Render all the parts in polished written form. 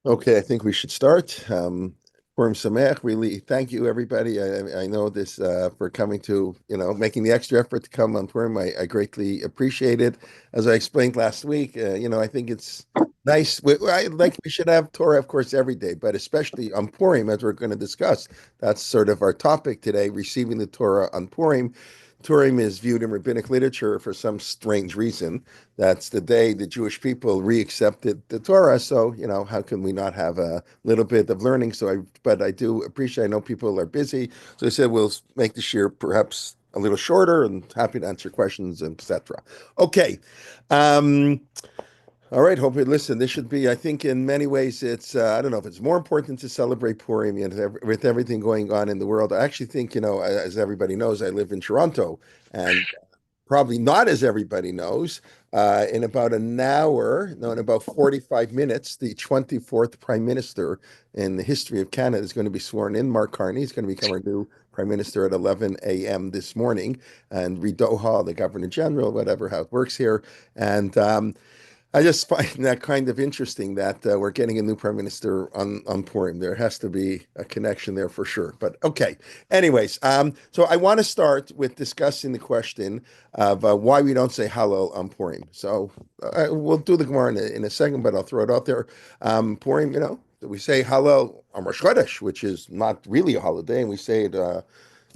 Okay, I think we should start. Purim Sameach, really, thank you, everybody. I know this for coming to, making the extra effort to come on Purim. I greatly appreciate it. As I explained last week, I think it's nice. We should have Torah, of course, every day, but especially on Purim, as we're going to discuss. That's sort of our topic today, receiving the Torah on Purim. Purim is viewed in rabbinic literature for some strange reason. That's the day the Jewish people reaccepted the Torah. So, how can we not have a little bit of learning? But I do appreciate, I know people are busy. So I said, we'll make this year perhaps a little shorter and happy to answer questions, etc. Okay. Um, all right, hope you listen. This should be, I think, in many ways, I don't know if it's more important to celebrate Purim with everything going on in the world. I actually think, as everybody knows, I live in Toronto, and probably not as everybody knows, in about an hour, no, in about 45 minutes, the 24th Prime Minister in the history of Canada is going to be sworn in. Mark Carney is going to become our new Prime Minister at 11 a.m. this morning. And Rideau Hall, the Governor General, whatever, how it works here. And I just find that kind of interesting that we're getting a new prime minister on Purim. There has to be a connection there for sure. But okay. Anyways, so I want to start with discussing the question of why we don't say Hallel on Purim. So we'll do the Gemara in a second, but I'll throw it out there. Purim, we say Hallel on Rosh Chodesh, which is not really a holiday, and we say it.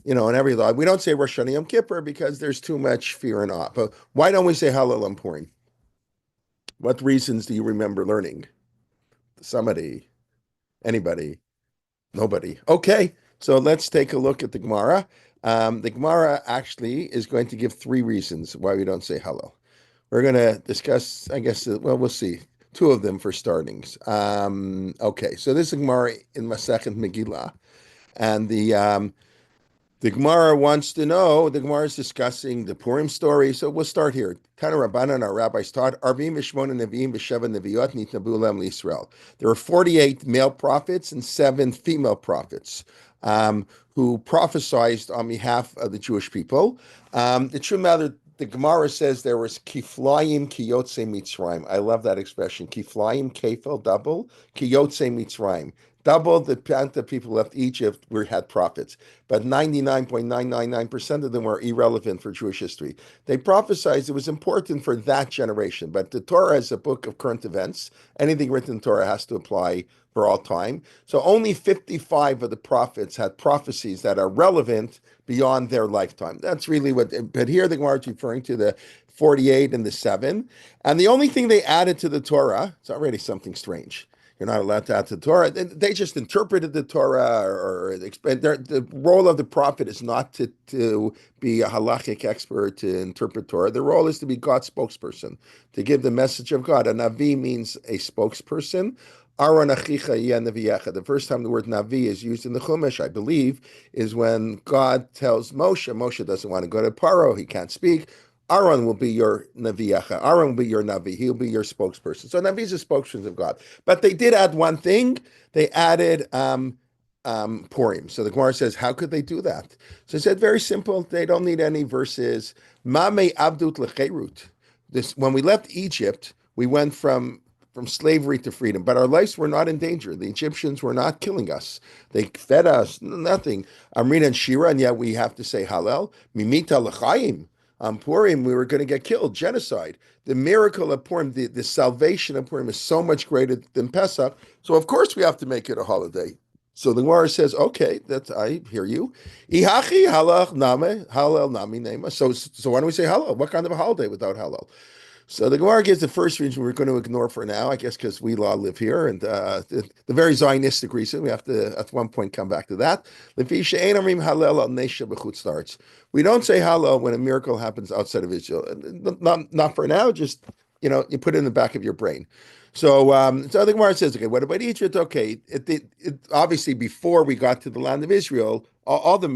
In every law, we don't say Rosh Hashanah Yom Kippur because there's too much fear and awe. But why don't we say Hallel on Purim? What reasons do you remember learning? Somebody, anybody, nobody. Okay, so let's take a look at the Gemara. The Gemara actually is going to give three reasons why we don't say hello. We're going to discuss, I guess, we'll see. Two of them for startings. Okay, so this is Gemara in Masechet Megillah, and the Gemara wants to know, the Gemara is discussing the Purim story. So we'll start here. Tana Rabbanan, our rabbis taught, Arvim Vishmona Nevi'im V'Sheva Nevi'ot Nitnabu Lem L'Yisrael. There are 48 male prophets and 7 female prophets who prophesied on behalf of the Jewish people. The true matter, the Gemara says there was Kiflayim Kiyotze Mitzrayim. I love that expression. Kiflayim, Kefel, double, Kiyotze Mitzrayim. Double the amount of people left Egypt had prophets, but 99.999% of them were irrelevant for Jewish history. They prophesied it was important for that generation, but the Torah is a book of current events. Anything written in Torah has to apply for all time. So only 55 of the prophets had prophecies that are relevant beyond their lifetime. That's really but here the Gemara is referring to the 48 and the 7. And the only thing they added to the Torah, it's already something strange. You're not allowed to add to the Torah. They just interpreted the Torah, or the role of the prophet is not to be a halachic expert to interpret Torah. The role is to be God's spokesperson, to give the message of God. A Navi means a spokesperson. Aron achicha yeh naviyecha. The first time the word Navi is used in the Chumash, I believe, is when God tells Moshe. Moshe doesn't want to go to Paro. He can't speak. Aaron will be your Naviyacha. Aaron will be your Navi. He'll be your spokesperson. So Navi is a spokesperson of God. But they did add one thing. They added Purim. So the Gemara says, how could they do that? So it said, very simple. They don't need any verses. Mame abdut lecherut. When we left Egypt, we went from slavery to freedom, but our lives were not in danger. The Egyptians were not killing us. They fed us, nothing. Amrina and Shira, and yet we have to say Hallel. Mimita l'chaim. On Purim, we were going to get killed, genocide. The miracle of Purim, the salvation of Purim is so much greater than Pesach. So, of course, we have to make it a holiday. So the Gemara says, okay, I hear you. Ihachi halal name, halal nami nema. So why don't we say halal? What kind of a holiday without halal? So the Gemara gives the first reason we're going to ignore for now, I guess, because we all live here, and the very Zionistic reason we have to at one point come back to that. We don't say Hallel when a miracle happens outside of Israel. Not for now. Just you put it in the back of your brain. So the Gemara says, okay, what about Egypt? Okay, it obviously before we got to the land of Israel, all the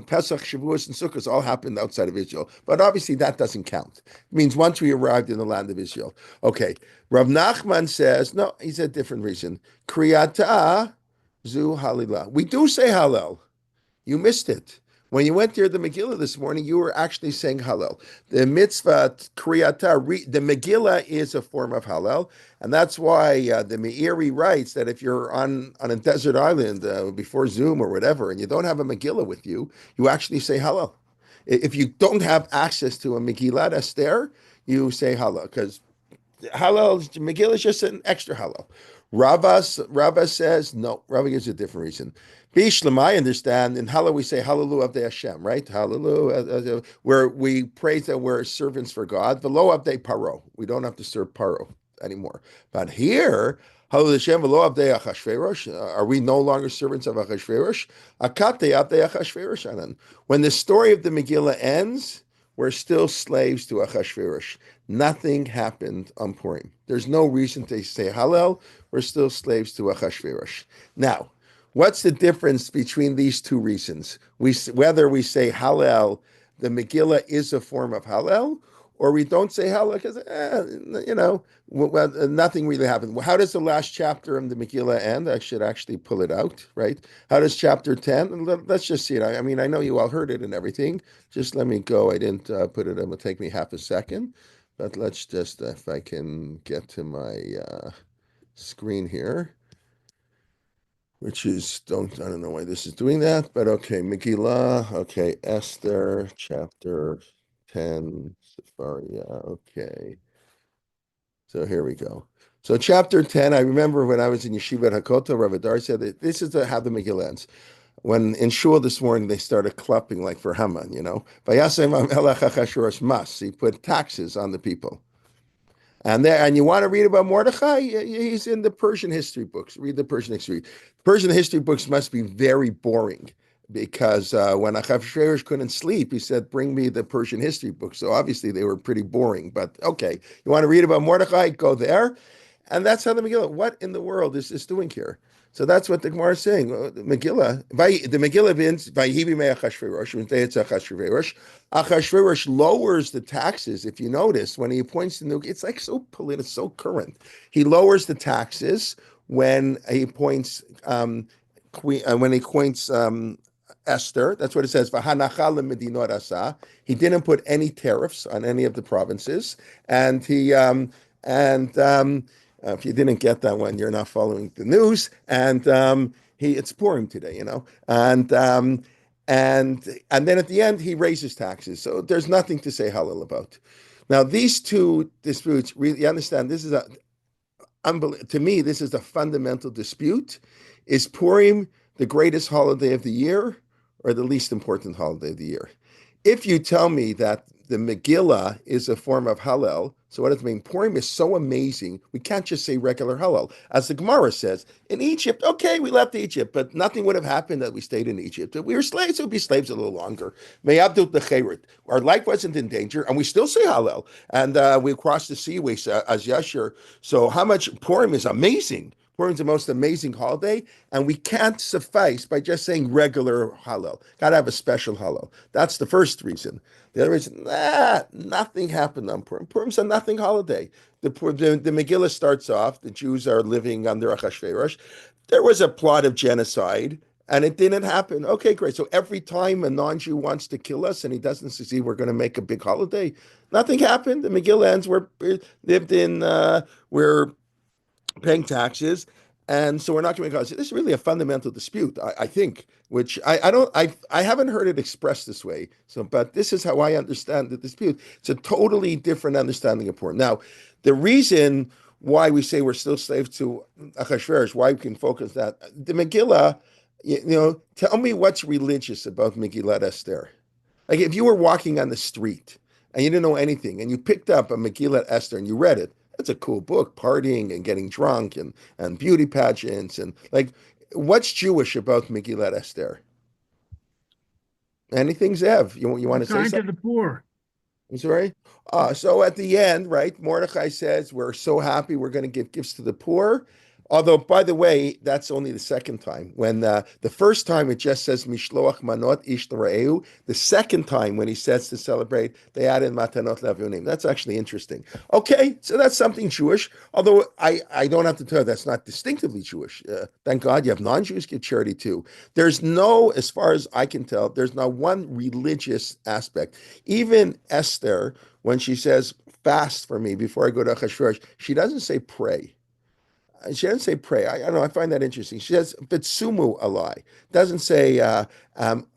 Pesach, Shavuos, and Sukkot all happened outside of Israel. But obviously that doesn't count. It means once we arrived in the land of Israel. Okay, Rav Nachman says no. He said different reason. Kriyata zu halila. We do say Hallel. You missed it. When you went to the Megillah this morning, you were actually saying Hallel. The mitzvah kriyata, the Megillah is a form of Hallel, and that's why the Meiri writes that if you're on a desert island before Zoom or whatever, and you don't have a Megillah with you, you actually say Hallel. If you don't have access to a Megillat Esther, you say Hallel because Hallel, Megillah is just an extra Hallel. Rava says no. Rava gives a different reason. Bishlam, I understand. In Hallel we say Hallelu Avdei Hashem, right? Hallelu, where we praise that we're servants for God. V'lo Avdei Paro. We don't have to serve Paro anymore. But here, Hallelu Hashem v'lo Avdei Achashverosh. Are we no longer servants of Achashverosh? Akate Avdei Achashverosh anan. When the story of the Megillah ends, we're still slaves to Achashverosh. Nothing happened on Purim. There's no reason to say Hallel. We're still slaves to Achashverosh. Now, what's the difference between these two reasons? Whether we say Hallel, the Megillah is a form of Hallel, or we don't say Hallel because, nothing really happened. How does the last chapter of the Megillah end? I should actually pull it out, right? How does chapter 10? Let's just see it. I mean, I know you all heard it and everything. Just let me go. I didn't put it. It will take me half a second. But let's just, if I can get to my screen here, which is, I don't know why this is doing that, but okay, Megillah, okay, Esther, chapter 10, Sepharia, okay. So here we go. So chapter 10, I remember when I was in Yeshiva at Hakotel, Rabbi Dar said that this is how the Megillah ends. When in shul this morning, they started clapping like for Haman, He put taxes on the people. And you want to read about Mordechai? He's in the Persian history books. Read the Persian history. Persian history books must be very boring because when Achashverosh couldn't sleep, he said, "Bring me the Persian history books." So obviously they were pretty boring. But okay, you want to read about Mordechai? Go there. And that's how the Megillah. What in the world is this doing here? So that's what the Gemara is saying. The Megillah means Vayhivi me Achashverosh. Achashverosh lowers the taxes. If you notice, when he appoints the new, it's like so political, so current. He lowers the taxes when he appoints Esther. That's what it says. He didn't put any tariffs on any of the provinces, and if you didn't get that one, you're not following the news. And it's Purim today, and then at the end he raises taxes. So there's nothing to say Hallel about. Now these two disputes, really, you understand? This is to me, this is a fundamental dispute. Is Purim the greatest holiday of the year or the least important holiday of the year? If you tell me that the Megillah is a form of Hallel, so what does it mean? Purim is so amazing, we can't just say regular Hallel. As the Gemara says, in Egypt, okay, we left Egypt, but nothing would have happened that we stayed in Egypt. If we were slaves, we'd be slaves a little longer. Our life wasn't in danger, and we still say Hallel. And we crossed the sea, we say as Yashir. So how much Purim is amazing. Purim is the most amazing holiday, and we can't suffice by just saying regular Hallel. Got to have a special Hallel. That's the first reason. The other reason, nothing happened on Purim. Purim's a nothing holiday. The Megillah starts off, the Jews are living under Achashverosh. There was a plot of genocide, and it didn't happen. Okay, great. So every time a non-Jew wants to kill us and he doesn't succeed, we're going to make a big holiday. Nothing happened. The Megillah ends, we're paying taxes, and so we're not going to make this is really a fundamental dispute, I think, which I haven't heard it expressed this way. So, but this is how I understand the dispute. It's a totally different understanding of Purim. Now, the reason why we say we're still slaves to Achashverosh, why we can focus that the Megillah, tell me what's religious about Megillat Esther. Like if you were walking on the street and you didn't know anything, and you picked up a Megillat Esther and you read it. It's a cool book, partying and getting drunk and beauty pageants and like, what's Jewish about Megillat Esther? Anything, Zev? You want to say something? Kind to the poor. I'm sorry. So at the end, right? Mordechai says, "We're so happy. We're going to give gifts to the poor." Although, by the way, that's only the second time. When the first time it just says Mishloach Manot Ish L'Re'eu. The second time when he says to celebrate, they add in Matanot L'Avionim. That's actually interesting. Okay, so that's something Jewish. Although I don't have to tell you that's not distinctively Jewish. Thank God you have non-Jews give charity too. There's no, as far as I can tell, there's not one religious aspect. Even Esther, when she says fast for me before I go to Achashverosh, she doesn't say pray. She doesn't say pray. I don't know. I find that interesting. She says "Bitsumu alai." Doesn't say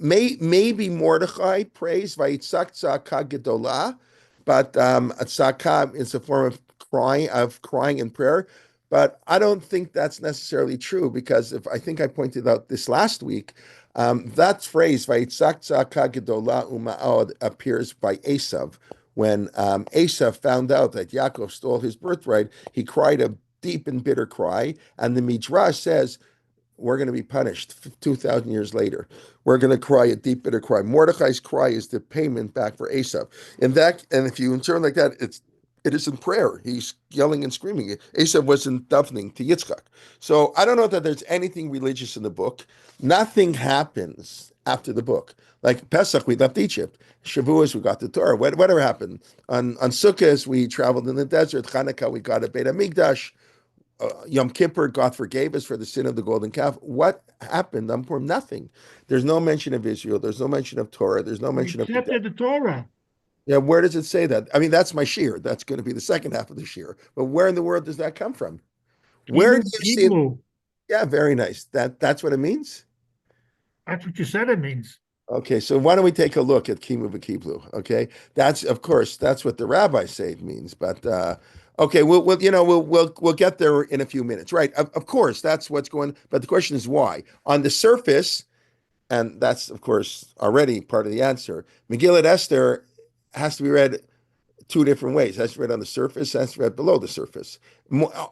maybe Mordechai prays "Vayitzak tzaka gedola," but tzaka is a form of crying in prayer. But I don't think that's necessarily true because if I think I pointed out this last week, that phrase "Vayitzak tzaka gedola umaod" appears by Esav. When Esav found out that Yaakov stole his birthright, he cried a deep and bitter cry. And the Midrash says, we're going to be punished 2,000 years later. We're going to cry a deep, bitter cry. Mordechai's cry is the payment back for Esav. And if you interpret like that, it is in prayer. He's yelling and screaming. Esav wasn't davening to Yitzchak. So I don't know that there's anything religious in the book. Nothing happens after the book. Like Pesach, we left Egypt. Shavuos, we got the Torah. Whatever happened. On Sukkot, we traveled in the desert. Hanukkah, we got a Beit HaMikdash. Yom Kippur, God forgave us for the sin of the golden calf. What happened on Purim? Nothing. There's no mention of Israel. There's no mention of Torah. There's no We mention of accepted the Torah. yeah. Where does it say that? I mean, that's my shear. That's going to be the second half of the shear. But where in the world does that come from? Where do Kimu you see it? Kiblu. Yeah, very nice. That's what it means. That's what you said it means. Okay, so why don't we take a look at Kimu V'Kiblu? Okay, that's of course that's what the rabbis say it means, but okay, we'll get there in a few minutes, right? Of course, that's what's going. But the question is why? On the surface, and that's of course already part of the answer. Megillat Esther has to be read two different ways. That's read on the surface, that's read below the surface.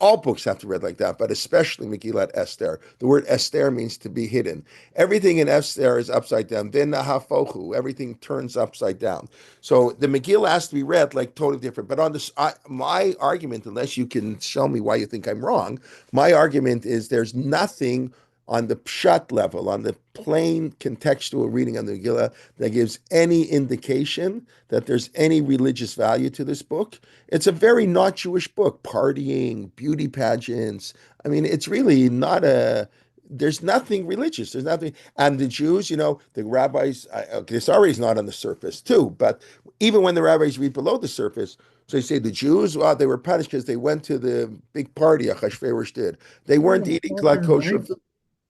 All books have to be read like that, but especially Megillat Esther. The word Esther means to be hidden. Everything in Esther is upside down. Then Nahafochu, everything turns upside down. So the Megillah has to be read like totally different. But on this, my argument, unless you can show me why you think I'm wrong, my argument is there's nothing on the pshat level, on the plain contextual reading on the Megillah, that gives any indication that there's any religious value to this book. It's a very not Jewish book, partying, beauty pageants. I mean, it's really not there's nothing religious. There's nothing. And the Jews, the rabbis, this already is not on the surface too, but even when the rabbis read below the surface, so they say the Jews, well, they were punished because they went to the big party Achashverosh did. They weren't eating kosher food.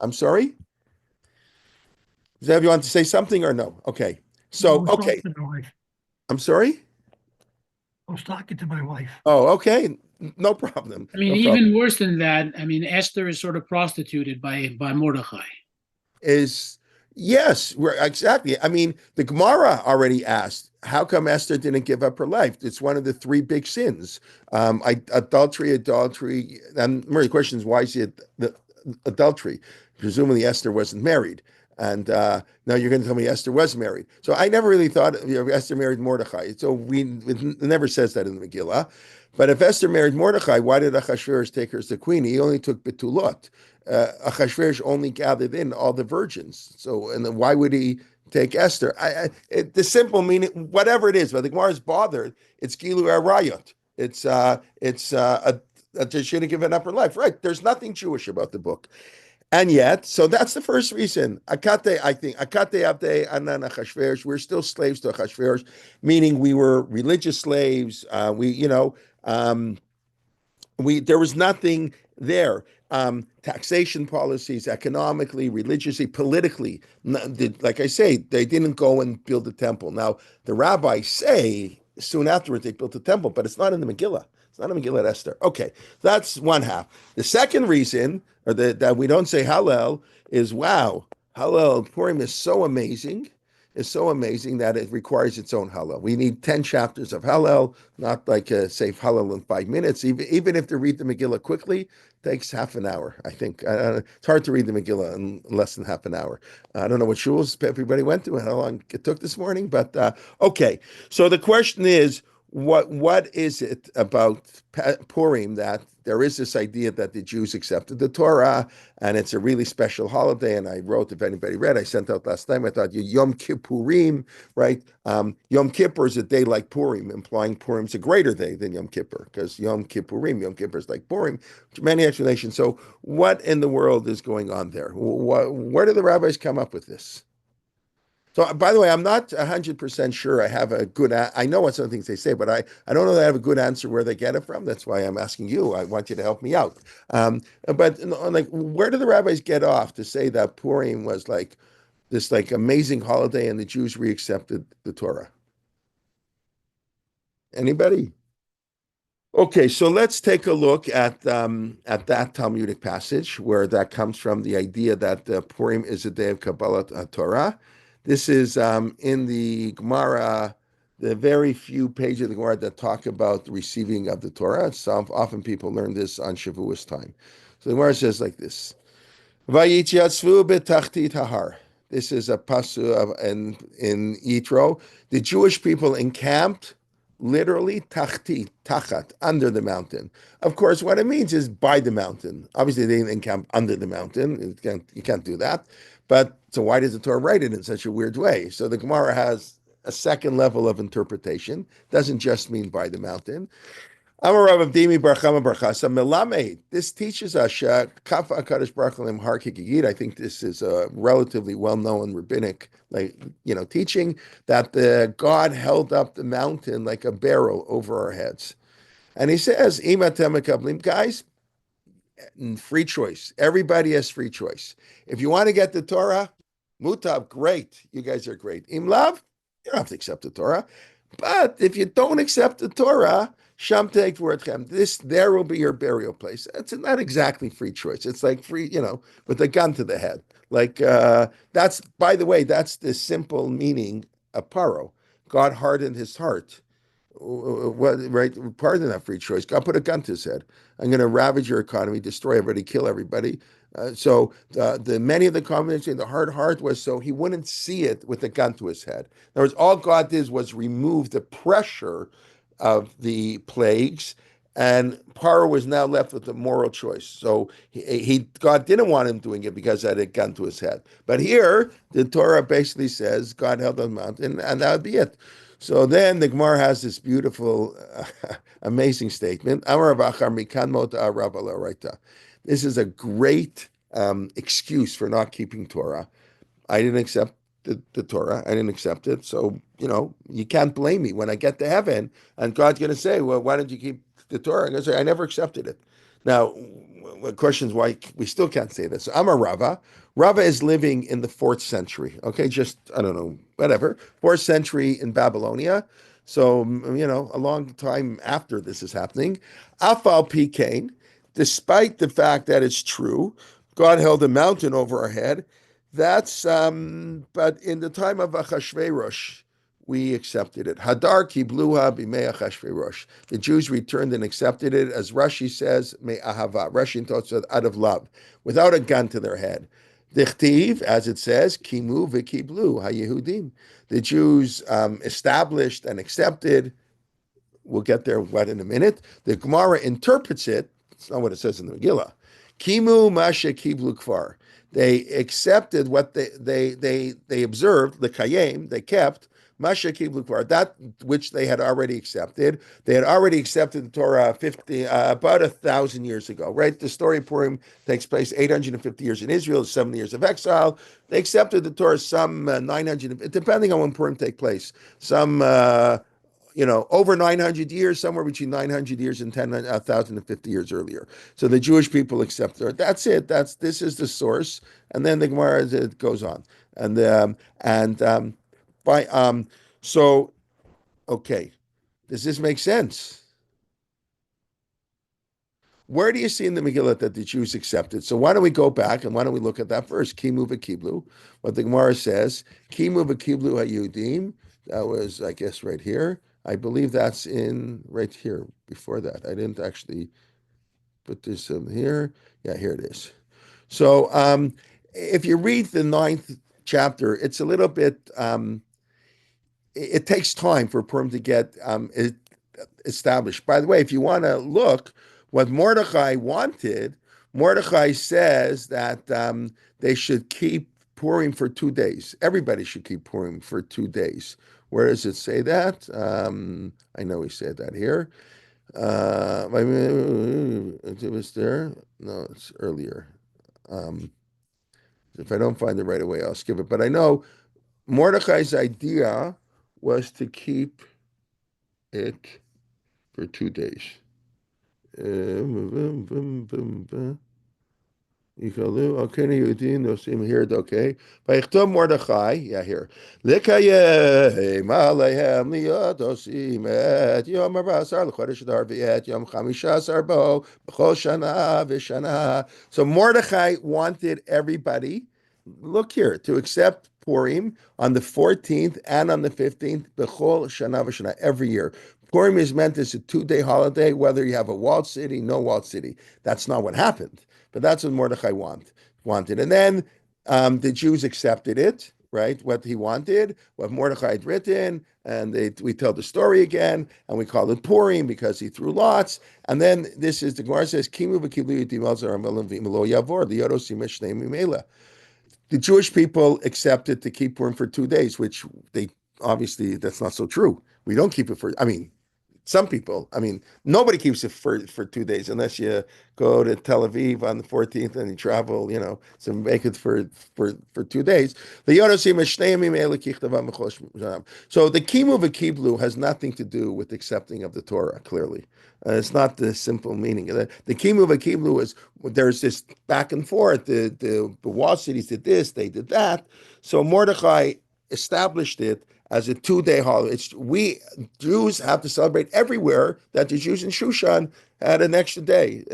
I'm sorry? Zev, you want to say something or no? Okay. I So, was okay. talking to my wife. I'm sorry? I was talking to my wife. Oh, okay. No problem. I mean, No problem. even worse than that, I mean, Esther is sort of prostituted by Mordechai. Is yes, we're exactly. I mean, the Gemara already asked, how come Esther didn't give up her life? It's one of the three big sins. Adultery, and the question is, why is it the adultery? Presumably Esther wasn't married. And now you're going to tell me Esther was married. So I never really thought Esther married Mordechai. So it never says that in the Megillah. But if Esther married Mordechai, why did Achashverosh take her as the queen? He only took Betulot. Achashverosh only gathered in all the virgins. So, and then why would he take Esther? The simple meaning, whatever it is, but the Gemara is bothered. It's Gilu Arayot. They should have given up her life. Right. There's nothing Jewish about the book. And yet, so that's the first reason. Akate, I think, Akate Abde Anan Achashverosh, we're still slaves to Achashverosh, meaning we were religious slaves. There was nothing there. Taxation policies, economically, religiously, politically. Like I say, they didn't go and build a temple. Now, the rabbis say soon afterwards they built a temple, but it's not in the Megillah. It's not in Megillah Esther. Okay, that's one half. The second reason, or that we don't say Hallel, is wow, Hallel Purim is so amazing. Is so amazing that it requires its own Hallel. We need 10 chapters of Hallel, not like a safe Hallel in 5 minutes. Even if to read the Megillah quickly, takes half an hour, I think. It's hard to read the Megillah in less than half an hour. I don't know what shuls everybody went to and how long it took this morning, but okay. So the question is, what is it about Purim that there is this idea that the Jews accepted the Torah and it's a really special holiday? And I wrote, if anybody read, I sent out last time. I thought Yom Kippurim, right? Yom Kippur is a day like Purim, implying Purim's a greater day than Yom Kippur because Yom Kippur is like Purim. Many explanations. So, what in the world is going on there? Where do the rabbis come up with this? So, by the way, I'm not 100% sure I have a good, I know what some of the things they say, but I don't know that I have a good answer where they get it from. That's why I'm asking you. I want you to help me out. But like, where do the rabbis get off to say that Purim was like this like amazing holiday and the Jews reaccepted the Torah? Anybody? Okay, so let's take a look at that Talmudic passage where that comes from, the idea that Purim is a day of Kabbalah Torah. This is in the Gemara, the very few pages of the Gemara that talk about the receiving of the Torah. Often people learn this on Shavuos time. So the Gemara says like this. Vayityatzvu betachtit hahar. This is a pasu in Yitro. The Jewish people encamped literally tachti, tachat, under the mountain. Of course, what it means is by the mountain. Obviously, they didn't encamp under the mountain. You can't do that. But so why does the Torah write it in such a weird way? So the Gemara has a second level of interpretation. Doesn't just mean by the mountain. Amar Rav Avdimi Barchama Barchasa Melamed. This teaches us Kafa Akadosh Baruch Hu Har Kikigid. I think this is a relatively well-known rabbinic, teaching that the God held up the mountain like a barrel over our heads. And he says, Imatem Mekablim, guys, free choice. Everybody has free choice. If you want to get the Torah, mutab, great. You guys are great. Imlav, you don't have to accept the Torah. But if you don't accept the Torah, there will be your burial place. It's not exactly free choice. It's like free, with a gun to the head. Like that's, by the way, that's the simple meaning of paro. God hardened his heart. What, right? Pardon that free choice. God put a gun to his head. I'm going to ravage your economy, destroy everybody, kill everybody. So the many of the combination, the hard heart was so he wouldn't see it with a gun to his head. In other words, all God did was remove the pressure of the plagues, and Paro was now left with a moral choice. So God didn't want him doing it because that had gun to his head. But here, the Torah basically says God held on the mountain, and that would be it. So then the Gemara has this beautiful, amazing statement. This is a great excuse for not keeping Torah. I didn't accept the Torah. I didn't accept it. So, you can't blame me when I get to heaven and God's going to say, well, why didn't you keep the Torah? I'm going to say, I never accepted it. Now, the question is why we still can't say this. So I'm a Rava. Rava is living in the 4th century. Okay, just, I don't know, whatever. 4th century in Babylonia. So, a long time after this is happening. Afal Pikain, despite the fact that it's true, God held a mountain over our head. That's, but in the time of Achashverosh, we accepted it. Hadar kibluha b'mei Achashverosh. The Jews returned and accepted it, as Rashi says, me ahava. Rashi talks out of love, without a gun to their head. Dichtiv, as it says, kimu v'kiblu ha-Yehudim. The Jews established and accepted. We'll get there in a minute. The Gemara interprets it. It's not what it says in the Megillah. Kimu masha kiblu kfar. They accepted what they observed, the kayem, they kept, masha kiblu kfar, that which they had already accepted. They had already accepted the Torah about 1,000 years ago, right? The story of Purim takes place 850 years in Israel, 70 years of exile. They accepted the Torah some 900, depending on when Purim take place, some over 900 years, somewhere between 900 years and 1,050 years earlier. So the Jewish people accept it. That's it. This is the source. And then the Gemara, it goes on. So, okay. Does this make sense? Where do you see in the Megillah that the Jews accepted? So why don't we go back and why don't we look at that first? Kimu v'kiblu. What the Gemara says, Kimu v'kiblu ha-Yehudim. That was, I guess, right here. I believe that's in right here before that. I didn't actually put this in here. Yeah, here it is. So if you read the 9th chapter, it's a little bit, it takes time for Purim to get, established. By the way, if you want to look what Mordechai wanted, Mordechai says that they should keep Purim for 2 days. Everybody should keep Purim for 2 days. Where does it say that? I know he said that here. It was there. No, it's earlier. If I don't find it right away, I'll skip it. But I know Mordechai's idea was to keep it for 2 days. Okay, here, okay. Vayichtom Mordechai, yeah, here. Likayem aleihem liyot osim et yom 14 l'chodesh adar v'et yom 15 bo b'chol shana v'shana. So Mordechai wanted everybody, look here, to accept Purim on the 14th and on the 15th, b'chol shana v'shana, every year. Purim is meant as a 2-day holiday, whether you have a walled city, no walled city. That's not what happened. But that's what Mordechai wanted. And then the Jews accepted it, right? What he wanted, what Mordechai had written, and we tell the story again, and we call it Purim because he threw lots. And then this is, the Gemara says, Kimu v'kiblu yitim zar amelim v'imelo yavor, liyodos yimeshnei mimela. The Jewish people accepted to keep Purim for 2 days, which they, obviously, that's not so true. We don't keep it for, some people, nobody keeps it for 2 days unless you go to Tel Aviv on the 14th and you travel, so make it for 2 days. So the kimu v'kiblu has nothing to do with accepting of the Torah, clearly. It's not the simple meaning. The kimu v'kiblu is, there's this back and forth. The wall cities did this, they did that. So Mordechai established it as a 2-day holiday. We Jews have to celebrate everywhere that the Jews in Shushan had an extra day.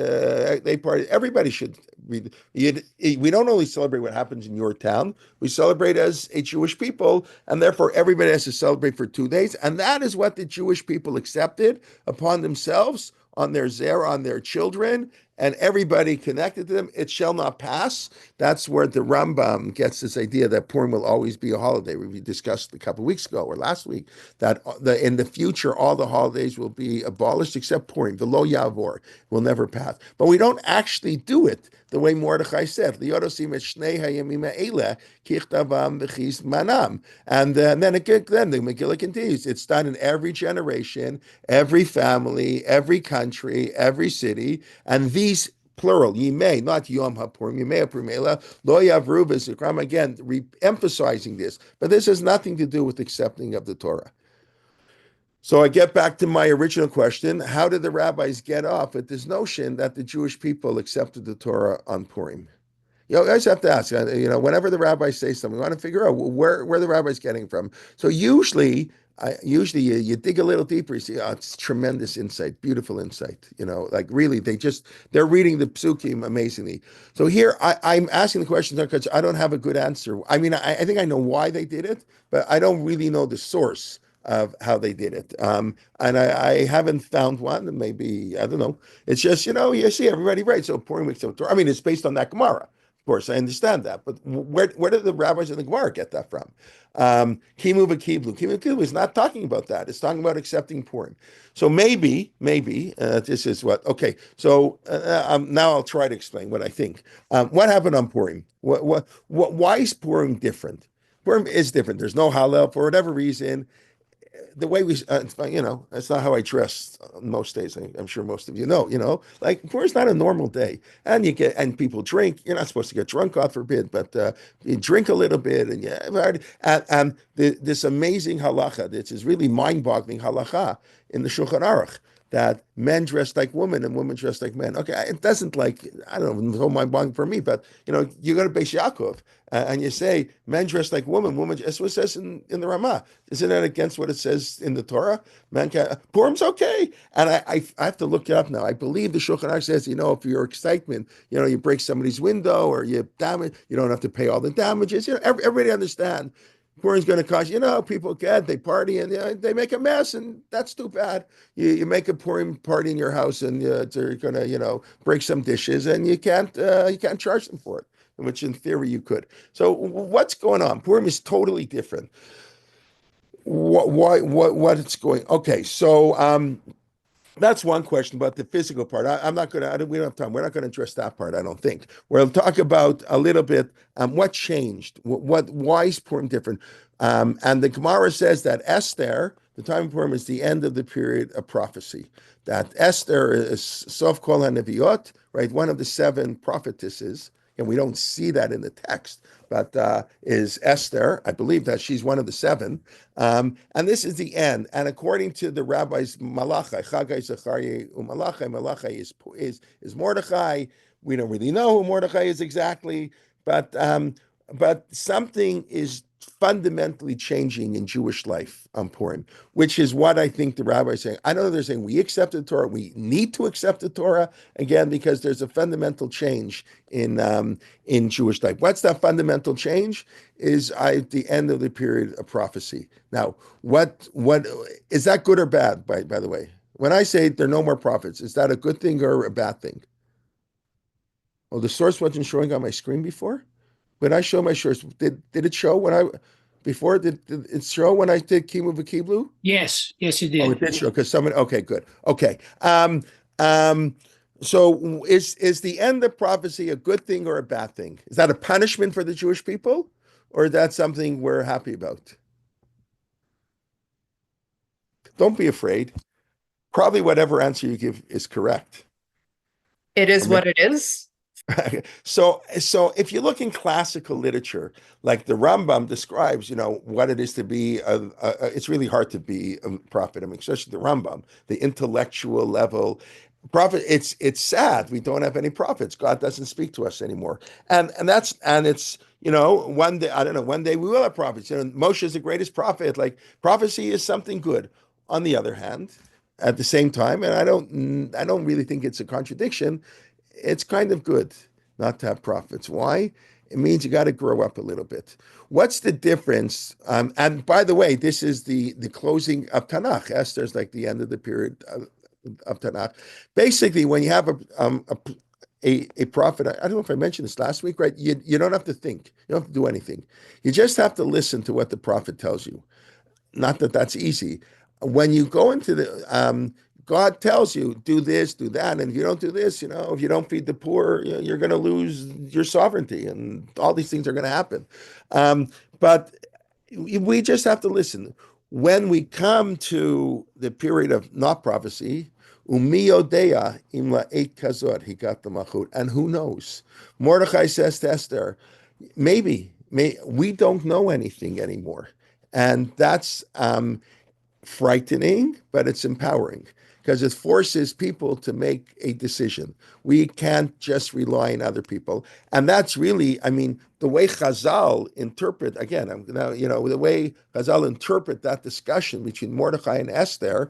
They party. Everybody should read. We don't only celebrate what happens in your town. We celebrate as a Jewish people, and therefore everybody has to celebrate for 2 days. And that is what the Jewish people accepted upon themselves, on their zera, on their children, and everybody connected to them. It shall not pass. That's where the Rambam gets this idea that Purim will always be a holiday. We discussed a couple of weeks ago or last week that in the future all the holidays will be abolished except Purim. The lo yavor will never pass. But we don't actually do it the way Mordechai said. And then the Megillah continues. It's done in every generation, every family, every country, every city, and these plural, Yimei, not Yom HaPurim, Yimei HaPurim Ela, Lo Yavru V'Zikram, again, emphasizing this. But this has nothing to do with accepting of the Torah. So I get back to my original question. How did the rabbis get off at this notion that the Jewish people accepted the Torah on Purim? You always have to ask, whenever the rabbis say something, we want to figure out where the rabbi's getting from. So usually you dig a little deeper, you see, it's tremendous insight, beautiful insight. Like really, they're reading the psukim amazingly. So here, I'm asking the question because I don't have a good answer. I think I know why they did it, but I don't really know the source of how they did it. And I haven't found one, and maybe, I don't know. It's just, you see everybody right. So Purim week, it's based on that Gemara. Of course, I understand that, but where did the rabbis in the Gemara get that from? Kimu v'kiblu. Kimu v'kiblu is not talking about that. It's talking about accepting Purim. So maybe this is what. Okay, so now I'll try to explain what I think. What happened on Purim? Why is Purim different? Purim is different. There's no Hallel for whatever reason. The way it's not how I dress most days. I'm sure most of you know, like Purim's not a normal day, and people drink. You're not supposed to get drunk, God forbid, but you drink a little bit, and this amazing halacha, this is really mind-boggling halacha in the Shulchan Aruch, that men dress like women and women dress like men. Okay, it doesn't I don't know, so mind-boggling for me, but you go to Beis Yaakov and you say men dress like women, that's what it says in the Ramah. Isn't that against what it says in the Torah? Purim's okay, and I have to look it up now. I believe the Shulchan Aruch says, if your excitement, you break somebody's window or you damage, you don't have to pay all the damages. Everybody understand. Purim's going to cause, people they party and they make a mess, and that's too bad. You make a Purim party in your house, and they're going to, break some dishes, and you can't charge them for it, which in theory you could. So what's going on? Purim is totally different. What it's going? Okay, so That's one question about the physical part. I'm not going to, we don't have time. We're not going to address that part, I don't think. We'll talk about a little bit what changed, why is Purim different? And the Gemara says that Esther, the time of Purim, is the end of the period of prophecy. That Esther is Sof Kol HaNeviot, right? One of the seven prophetesses, and we don't see that in the text, but is Esther. I believe that she's one of the seven. And this is the end. And according to the rabbis, Malachi, Chagai, Zechariah, Malachi, Malachi is Mordechai. We don't really know who Mordechai is exactly, but something is fundamentally changing in Jewish life on Purim, which is what I think the rabbis are saying. I know they're saying we accept the Torah, we need to accept the Torah again because there's a fundamental change in Jewish life. What's that fundamental change? Is at the end of the period of prophecy. Now, what is that good or bad? By the way, when I say there are no more prophets, is that a good thing or a bad thing? Oh, the source wasn't showing on my screen before. When I show my source, did it show when I before? Did it show when I did Kimu V'Kiblu? Yes, it Oh, did. it did show because someone. Okay, good. Okay. Um, so is the end of prophecy a good thing or a bad thing? Is that a punishment for the Jewish people, or is that something we're happy about? Don't be afraid. Probably whatever answer you give is correct. It is Or what it is. So if you look in classical literature, like the Rambam describes, what it is to be, it's really hard to be a prophet. I mean, especially the Rambam, the intellectual level. Prophet, it's sad we don't have any prophets. God doesn't speak to us anymore, and it's one day I don't know. One day we will have prophets. Moshe is the greatest prophet. Like prophecy is something good. On the other hand, at the same time, and I don't really think it's a contradiction. It's kind of good not to have prophets. Why? It means you got to grow up a little bit. What's the difference? And by the way, this is the closing of Tanakh. Esther's like the end of the period of Tanakh. Basically, when you have a prophet, I don't know if I mentioned this last week, right? You don't have to think. You don't have to do anything. You just have to listen to what the prophet tells you. Not that that's easy. When you go into God tells you, do this, do that. And if you don't do this, if you don't feed the poor, you're going to lose your sovereignty and all these things are going to happen. But we just have to listen. When we come to the period of not prophecy, Umiyodea imla eight kazot, he got the machut. And who knows? Mordechai says to Esther, we don't know anything anymore. And that's frightening, but it's empowering because it forces people to make a decision. We can't just rely on other people. And that's really, the way Chazal interpret, again, the way Chazal interpret that discussion between Mordechai and Esther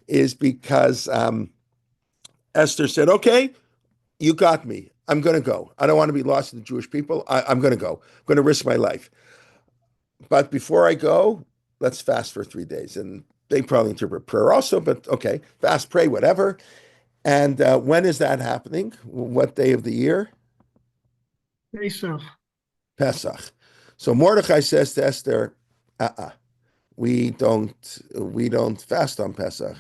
is because Esther said, okay, you got me. I'm going to go. I don't want to be lost to the Jewish people. I'm going to go. I'm going to risk my life. But before I go, let's fast for 3 days. And they probably interpret prayer also, but okay, fast, pray, whatever. And when is that happening? What day of the year? Pesach. Pesach. So Mordechai says to Esther, we don't fast on Pesach.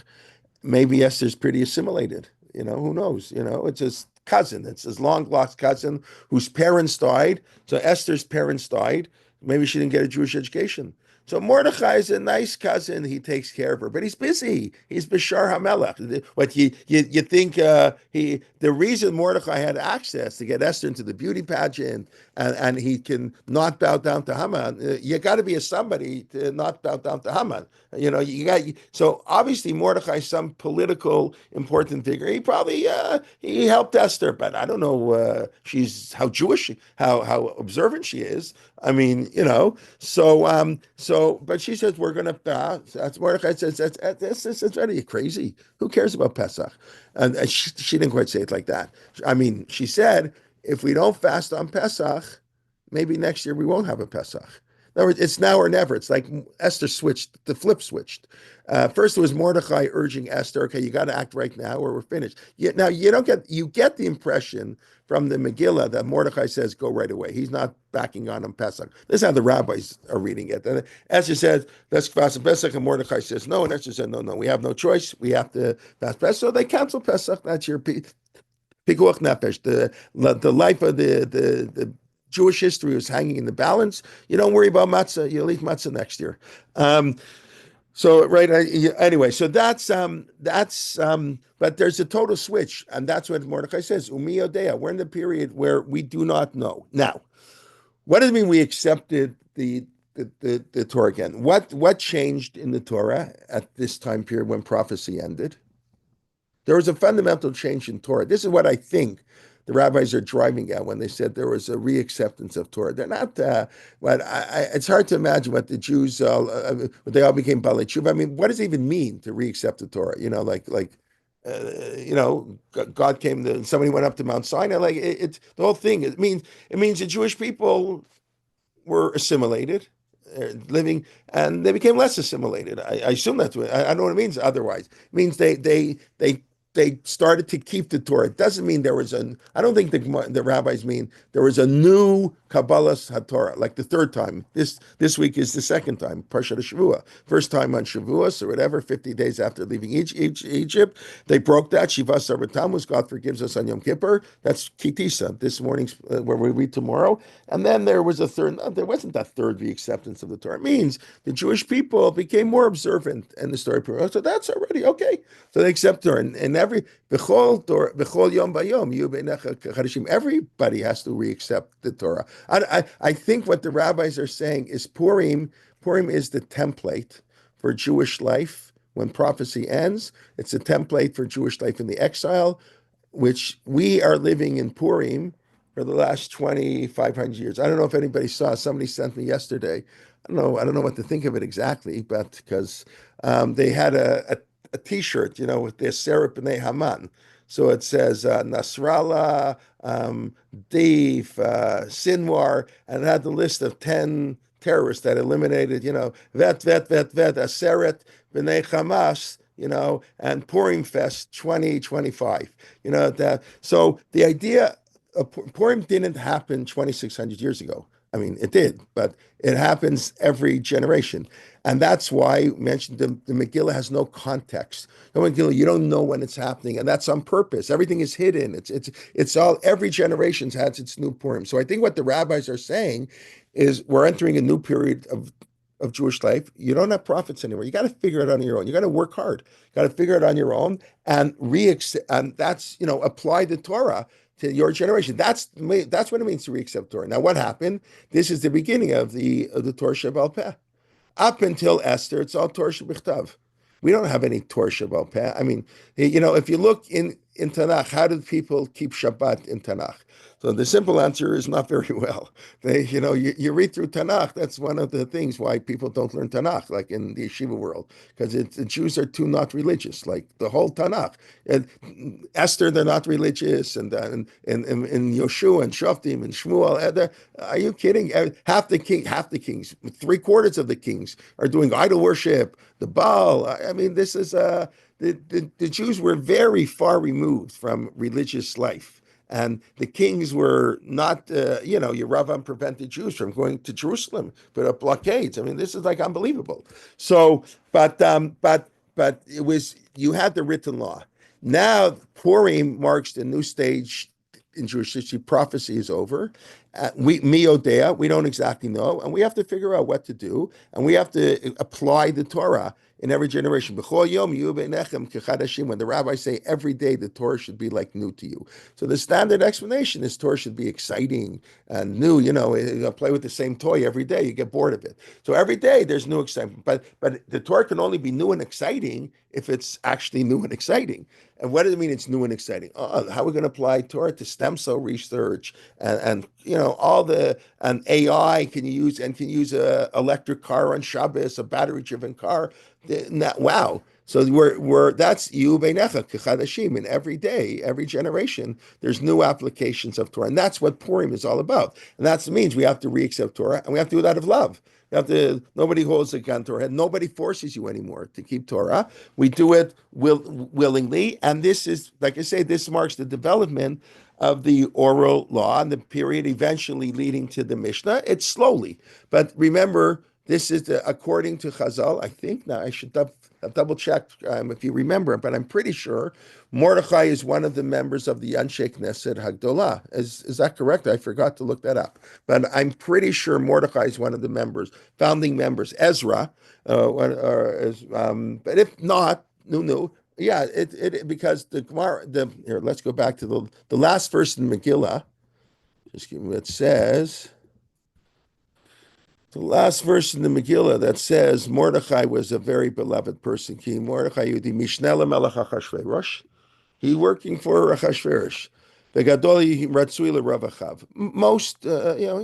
Maybe Esther's pretty assimilated. Who knows? It's his cousin. It's his long lost cousin whose parents died. So Esther's parents died. Maybe she didn't get a Jewish education. So Mordechai is a nice cousin. He takes care of her, but he's busy. He's Bashar Hamelech. What you think the reason Mordechai had access to get Esther into the beauty pageant and he can not bow down to Haman. You got to be a somebody to not bow down to Haman. So obviously Mordechai is some political important figure. He probably he helped Esther, but I don't know how Jewish, how observant she is. But she says we're going to fast. That's Mordechai says that's are you crazy? Who cares about Pesach? And she didn't quite say it like that. She said if we don't fast on Pesach, maybe next year we won't have a Pesach. other words, it's now or never. It's like Esther switched, the flip switched. First, it was Mordecai urging Esther, okay, you got to act right now or we're finished. Now, you get the impression from the Megillah that Mordecai says, go right away. He's not backing on Pesach. This is how the rabbis are reading it. And Esther says, let's fast Pesach, and Mordecai says, no. And Esther said, no, we have no choice. We have to fast Pesach. So they cancel Pesach. That's your Pikuach Nefesh. The life of the Jewish history was hanging in the balance. You don't worry about matzah. You'll eat matzah next year. So right, anyway, so but there's a total switch, and that's what Mordecai says. Umi Odea. We're in the period where we do not know. Now, what does it mean we accepted the Torah again? What changed in the Torah at this time period when prophecy ended? There was a fundamental change in Torah. This is what I think the rabbis are driving at when they said there was a reacceptance of Torah. They're not, it's hard to imagine what the Jews, what they all became Balei Tshuva. I mean, what does it even mean to reaccept the Torah? God came to, somebody went up to Mount Sinai. It's the whole thing. It means the Jewish people were assimilated, living, and they became less assimilated. I assume that's what, I don't know what it means otherwise. It means they started to keep the Torah. It doesn't mean there was I don't think the rabbis mean there was a new Kabbalah's HaTorah, like the third time. This week is the second time, Parshat Shavua. First time on Shavuos or whatever, 50 days after leaving Egypt. They broke that. Shiva Sarva Tammuz, God forgives us on Yom Kippur. That's Kitisa, this morning's, where we read tomorrow. And then there was a third, no, there wasn't that third reacceptance of the Torah. It means the Jewish people became more observant in the story. So that's already okay. So they accept Torah. And everybody has to reaccept the Torah. I think what the rabbis are saying is Purim is the template for Jewish life when prophecy ends. It's a template for Jewish life in the exile, which we are living in Purim for the last 2,500 years. I don't know if anybody saw. Somebody sent me yesterday. I don't know what to think of it exactly, but because they had a T-shirt, with their Sarah B'nai Haman. So it says Nasrallah, Deif, Sinwar, and it had the list of 10 terrorists that eliminated, Aseret, B'nai Hamas, and Purim Fest 2025. So the idea of Purim didn't happen 2,600 years ago. I mean, it did, but it happens every generation. And that's why I mentioned the Megillah has no context. The Megillah, you don't know when it's happening, and that's on purpose. Everything is hidden. It's all, every generation has its new Purim. So I think what the rabbis are saying is we're entering a new period of Jewish life. You don't have prophets anymore. You got to figure it out on your own. You got to work hard. You got to figure it on your own and that's, apply the Torah to your generation. That's what it means to reaccept Torah. Now, what happened? This is the beginning of the Torah Sheba'al Peh. Up until Esther, it's all Torah Shebichtav. We don't have any Torah Sheba'al Peh. I mean, if you look in Tanakh, how did people keep Shabbat in Tanakh? So the simple answer is not very well. You read through Tanakh. That's one of the things why people don't learn Tanakh, like in the yeshiva world, because the Jews are too not religious. Like the whole Tanakh, and Esther, they're not religious, and Yoshua and Shoftim and Shmuel. Are you kidding? Half the kings, 3/4 of the kings are doing idol worship. The Baal. I mean, this is the Jews were very far removed from religious life. And the kings were not, Yeravam prevented Jews from going to Jerusalem, put up blockades. I mean, this is like unbelievable. So, but it was, you had the written law. Now, Purim marks the new stage in Jewish history. Prophecy is over. We don't exactly know, and we have to figure out what to do, and we have to apply the Torah in every generation. When the rabbis say every day the Torah should be like new to you. So the standard explanation is Torah should be exciting and new. You play with the same toy every day, you get bored of it. So every day there's new excitement. But the Torah can only be new and exciting if it's actually new and exciting. And what does it mean it's new and exciting? How are we going to apply Torah to stem cell research and all the AI can use a electric car on Shabbos, a battery driven car. Wow. So we're that's you beinecha kechadashim. And every day, every generation, there's new applications of Torah, and that's what Purim is all about. And that means we have to re-accept Torah, and we have to do it out of love. We have to. Nobody holds a gun to our head. Nobody forces you anymore to keep Torah. We do it willingly, and this is, like I say, this marks the development of the oral law and the period eventually leading to the Mishnah. It's slowly, but remember, this is according to Chazal. I think now I should double check if you remember, but I'm pretty sure Mordechai is one of the members of the Anshe Knesset Hagdolah. Is that correct? I forgot to look that up, but I'm pretty sure Mordechai is one of the members, founding members. Ezra, but if not, no. Yeah, it because the Gemara, here, let's go back to the last verse in Megillah. Just give me, it says, the last verse in the Megillah that says Mordechai was a very beloved person. Ki Mordechai Yudi Mishneh Melech Achashverosh. He working for Achashverosh. The Gadol Ratzui Ravachav. Most,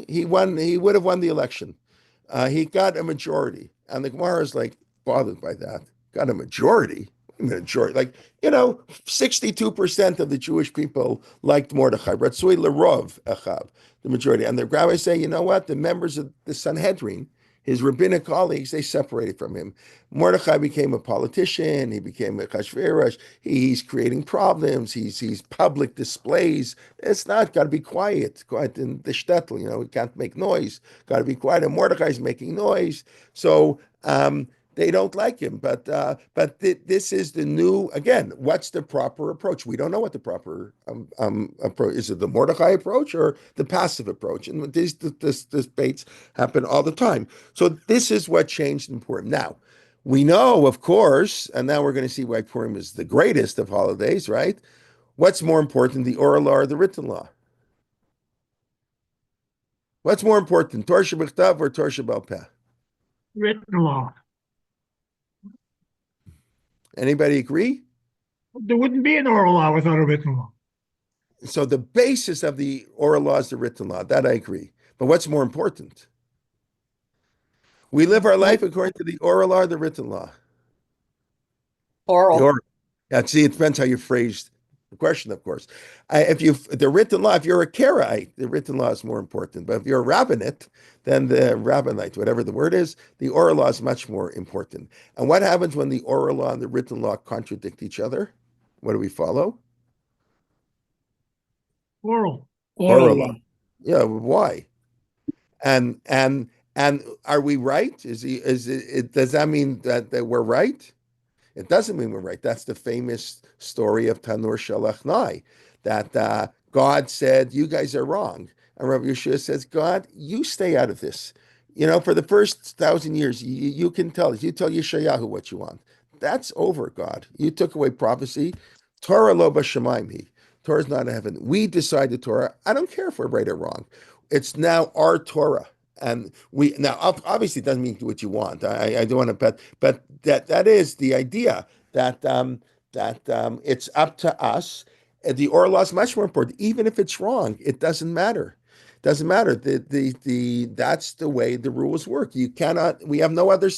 he won. He would have won the election. He got a majority, and the Gemara is like bothered by that. Got a majority. Majority, like 62% of the Jewish people liked Mordechai. Ratzui Lerov Achav, the majority, and the rabbis say, you know what? The members of the Sanhedrin, his rabbinic colleagues, they separated from him. Mordechai became a politician. He became a Chashverosh. He's creating problems. He's public displays. It's not got to be quiet in the shtetl. We can't make noise. Got to be quiet. And Mordechai's making noise. So they don't like him. But this is the new, again, what's the proper approach? We don't know what the proper approach is. It the Mordechai approach or the passive approach? And these debates happen all the time. So this is what changed in Purim. Now, we know, of course, and now we're going to see why Purim is the greatest of holidays, right? What's more important, the oral law or the written law? What's more important, Torah Shebechtav or Torah Shebal Peh? Written law. Anybody agree? There wouldn't be an oral law without a written law. So the basis of the oral law is the written law. That I agree. But what's more important? We live our life according to the oral law or the written law? Oral. The oral. Yeah, see, it depends how you phrase the question, of course. The written law, if you're a Karaite, the written law is more important. But if you're a rabbinate, then the rabbinite, whatever the word is, the oral law is much more important. And what happens when the oral law and the written law contradict each other? What do we follow? Oral. Oral law. Yeah, why? And are we right? Does that mean that we're right? It doesn't mean we're right. That's the famous story of Tanur Shalach Nai, that God said, you guys are wrong. And Rabbi Yeshua says, God, you stay out of this. For the first 1,000 years, you can tell us. You tell Yeshayahu what you want. That's over, God. You took away prophecy. Torah lo b'shamayim. Torah's not in heaven. We decide the Torah. I don't care if we're right or wrong. It's now our Torah. And we now obviously it doesn't mean do what you want. I don't want to, but that is the idea that it's up to us. The oral law is much more important, even if it's wrong. It doesn't matter. Doesn't matter. That's the way the rules work. You cannot. We have no other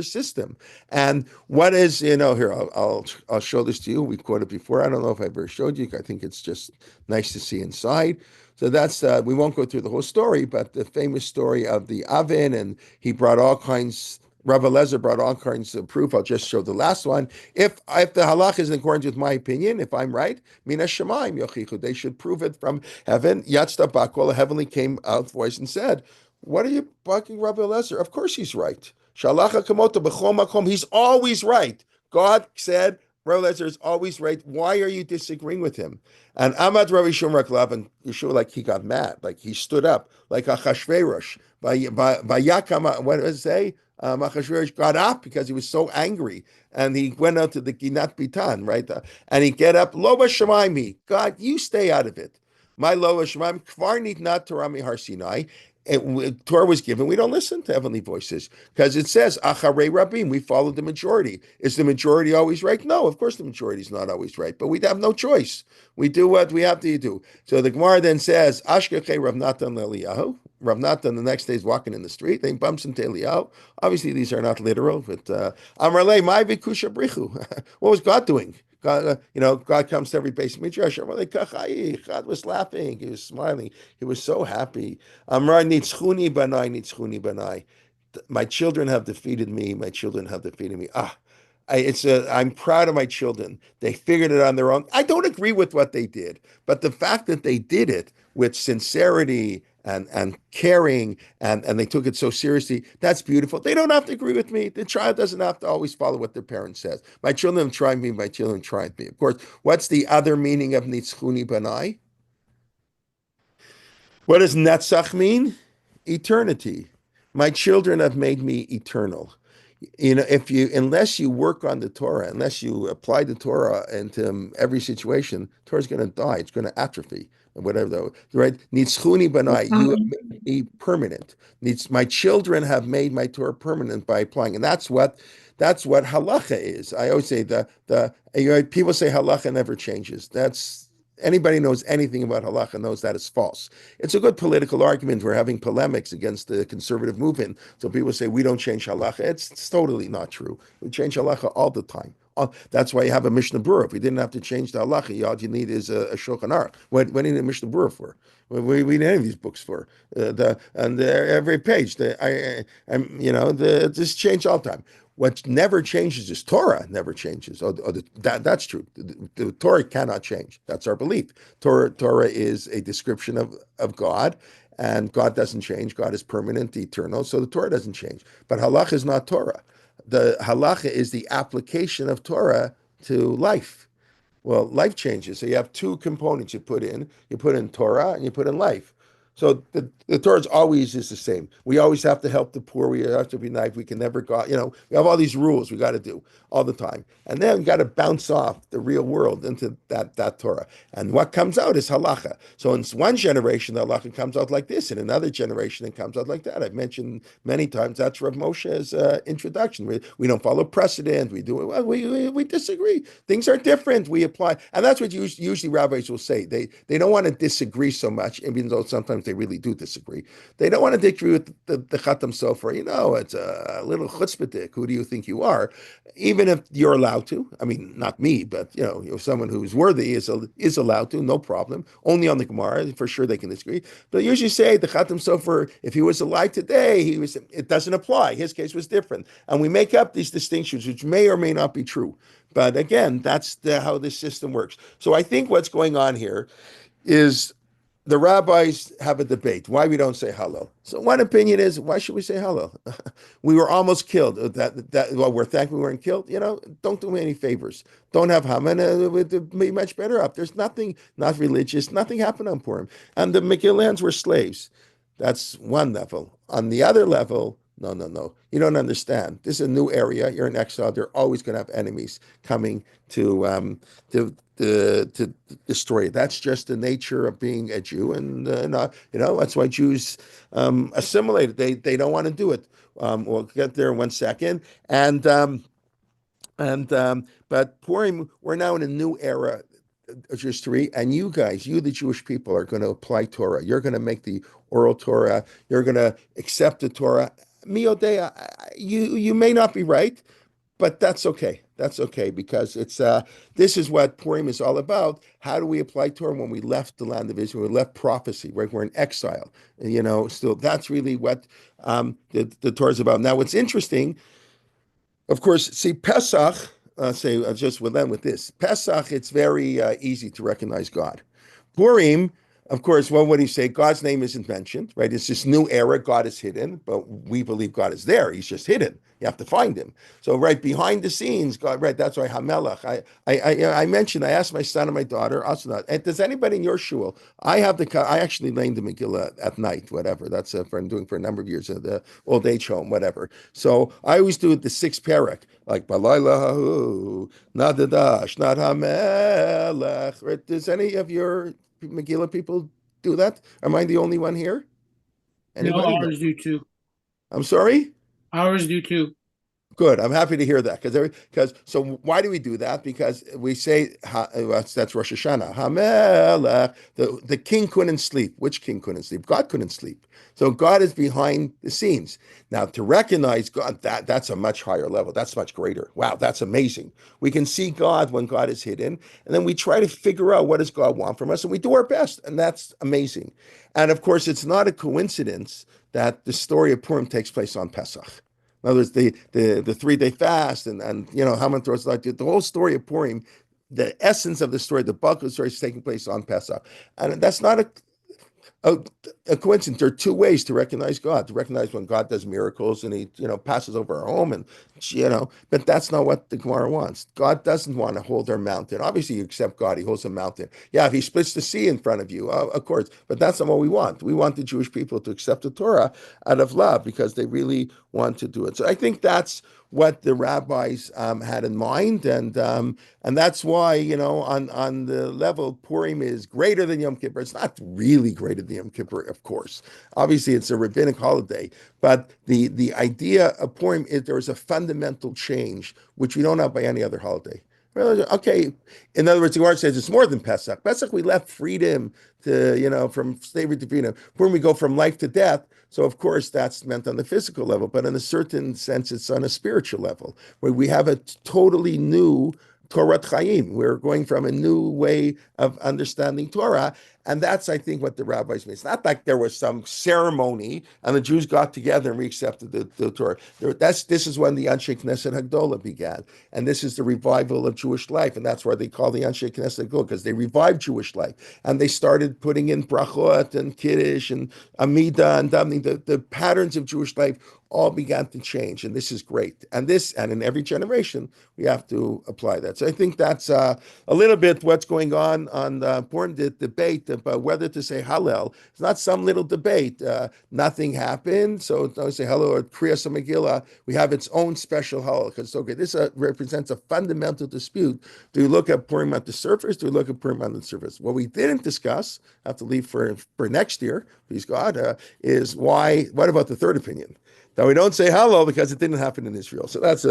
system. And what is here? I'll show this to you. We quoted before. I don't know if I ever showed you. I think it's just nice to see inside. So that's we won't go through the whole story, but the famous story of the oven, and he brought all kinds. Rabbi Lezer brought all kinds of proof. I'll just show the last one. If the halach is in accordance with my opinion, if I'm right, mina shemaim yochichu, they should prove it from heaven. Yatzta bakol, heavenly came out voice and said, "What are you bucking Rabbi Lezer? Of course he's right. Shalacha kamota b'chol makom. He's always right. God said." Rabbi Lezer is always right. Why are you disagreeing with him? And Amad Rabbi Shumrak Lav, and Yeshua, like he got mad, like he stood up, like Achashverosh. By Yakama, what does it say? Achashverosh got up because he was so angry, and he went out to the Ginat Bitan, right? And he get up, Lo b'shamayim, God, you stay out of it. My Lo b'shamayim, Kvar nitnat Torah mihar Sinai. Torah was given. We don't listen to heavenly voices because it says Acharei Rabim. We follow the majority. Is the majority always right? No, of course the majority is not always right, but we have no choice. We do what we have to do. So the Gemara then says Ashkechei Rav Natan Eliyahu. Rav Natan the next day is walking in the street. Then he bumps into Eliyahu. Obviously these are not literal, but Amarle my Vikusha Brichu. What was God doing? God, God comes to every base midrash. God was laughing. He was smiling. He was so happy. Amar nitzchuni banai, nitzchuni banai. My children have defeated me. My children have defeated me. I'm proud of my children. They figured it on their own. I don't agree with what they did, but the fact that they did it with sincerity and caring and they took it so seriously, that's beautiful. They don't have to agree with me. The child doesn't have to always follow what their parent says. My children have tried me. My children tried me. Of course, what's the other meaning of nitzchuni banai? What does netzach mean? Eternity. My children have made me eternal. Unless you work on the Torah, unless you apply the Torah into every situation, Torah's going to die. It's going to atrophy and whatever. Though, right? Nitzchuni banai, you have made me permanent. My children have made my Torah permanent by applying, and that's what halacha is. I always say people say halacha never changes. Anybody knows anything about halacha knows that is false. It's a good political argument. We're having polemics against the conservative movement. So people say we don't change halacha. It's totally not true. We change halacha all the time. That's why you have a Mishnah Berurah. If we didn't have to change the halacha, all you need is a Shulchan Aruch. What do you need a Mishnah Berurah for? We need any of these books for? Every page. Just change all the time. What never changes is Torah never changes. That's true. The Torah cannot change. That's our belief. Torah is a description of God, and God doesn't change. God is permanent, eternal, so the Torah doesn't change. But halacha is not Torah. The halacha is the application of Torah to life. Well, life changes. So you have two components you put in. You put in Torah and you put in life. So the Torah always is the same. We always have to help the poor. We have to be nice. We can never go, we have all these rules we got to do all the time. And then we got to bounce off the real world into that Torah. And what comes out is halacha. So in one generation, the halacha comes out like this. In another generation, it comes out like that. I've mentioned many times that's Rav Moshe's introduction. We don't follow precedent. We disagree. Things are different. We apply. And that's what usually rabbis will say. They don't want to disagree so much, even though sometimes they really do disagree. They don't want to disagree with the Chatam Sofer. It's a little chutzpahdik. Who do you think you are? Even if you're allowed to. I mean, not me, but someone who's worthy is allowed to. No problem. Only on the Gemara, for sure they can disagree. But I usually say the Chatam Sofer, if he was alive today, it doesn't apply. His case was different, and we make up these distinctions, which may or may not be true. But again, that's how this system works. So I think what's going on here is the rabbis have a debate why we don't say Hallel. So one opinion is, why should we say Hallel? We were almost killed. We're thankful we weren't killed. Don't do me any favors. Don't have Haman. It would be much better up. There's nothing, not religious, nothing happened on Purim. And the Megillans were slaves. That's one level. On the other level, no. You don't understand. This is a new area. You're in exile. They're always going to have enemies coming to destroy you. That's just the nature of being a Jew, and that's why Jews assimilate. They don't want to do it. We'll get there in 1 second. But Purim, we're now in a new era of history, and you guys, the Jewish people, are going to apply Torah. You're going to make the oral Torah. You're going to accept the Torah. Miodea, you may not be right, but that's okay. That's okay, because this is what Purim is all about. How do we apply Torah when we left the land of Israel? We left prophecy, right? We're in exile. And, still, that's really what the Torah is about. Now, what's interesting, of course, see, Pesach, just with this. Pesach, it's very easy to recognize God. Purim, of course, what would he say? God's name isn't mentioned, right? It's this new era. God is hidden, but we believe God is there. He's just hidden. You have to find him. So right behind the scenes, God, right? That's why Hamelach. I mentioned. I asked my son and my daughter. Does anybody in your shul? I actually named the Megillah at night. Whatever. That's what I'm doing for a number of years at the old age home. Whatever. So I always do it the 6th parak, like Balaylahu, Nadadash, Nad Hamelach. Right? Does any of your Megillah people do that? Am I the only one here? No, Anybody? ours do too. I'm sorry? Ours do too. Good. I'm happy to hear that because so why do we do that? Because we say that's Rosh Hashanah. Hamelech, the king couldn't sleep. Which king couldn't sleep? God couldn't sleep. So God is behind the scenes. Now to recognize God, that's a much higher level. That's much greater. Wow, that's amazing. We can see God when God is hidden, and then we try to figure out what does God want from us, and we do our best, and that's amazing. And of course, it's not a coincidence that the story of Purim takes place on Pesach. In other words, the 3 day fast and Haman throws like the whole story of Purim, the essence of the story, the bulk of the story is taking place on Pesach, and that's not a, a coincidence. There are 2 ways to recognize God: to recognize when God does miracles and He passes over our home, and but that's not what the Gemara wants. God doesn't want to hold our mountain. Obviously, you accept God; He holds a mountain. Yeah, if He splits the sea in front of you, of course, but that's not what we want. We want the Jewish people to accept the Torah out of love because they really want to do it. So I think that's what the rabbis had in mind, and that's why on the level Purim is greater than Yom Kippur. It's not really greater than Yom Kippur, of course. Obviously, it's a rabbinic holiday, but the idea of Purim is there is a fundamental change which we don't have by any other holiday. Well, okay, in other words, the Gemara says it's more than Pesach. Pesach, we left freedom to from slavery to freedom. Purim, we go from life to death. So, of course, that's meant on the physical level, but in a certain sense, it's on a spiritual level, where we have a totally new Torah Chaim. We're going from a new way of understanding Torah. And that's, I think, what the rabbis mean. It's not like there was some ceremony and the Jews got together and we accepted the Torah. This is when the Anshe Knesset Hagdolah began. And this is the revival of Jewish life. And that's why they call the Anshe Knesset Hagdolah, because they revived Jewish life. And they started putting in brachot and kiddush and amida and damning. The patterns of Jewish life all began to change. And this is great. And in every generation, we have to apply that. So I think that's a little bit what's going on the important debate about whether to say Hallel. It's not some little debate. Nothing happened, so don't say Hallel or Kriyas Megillah. We have its own special Hallel. Because this represents a fundamental dispute. Do we look at Purim at the surface? Do we look at Purim on the surface? What we didn't discuss, have to leave for next year, please God, is what about the third opinion? Now we don't say Hallel because it didn't happen in Israel. So that's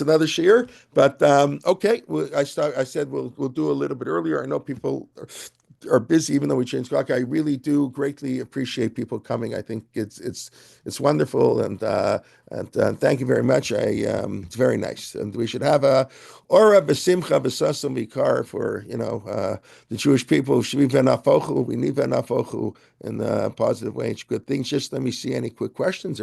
another shiur. But okay, I said we'll do a little bit earlier. I know people are busy, even though we changed clock. I really do greatly appreciate people coming. I think it's wonderful, and thank you very much. It's very nice, and we should have a ora b'simcha b'sasam vikar for the Jewish people. We need v'nafochu in a positive way. It's good things. Just let me see any quick questions.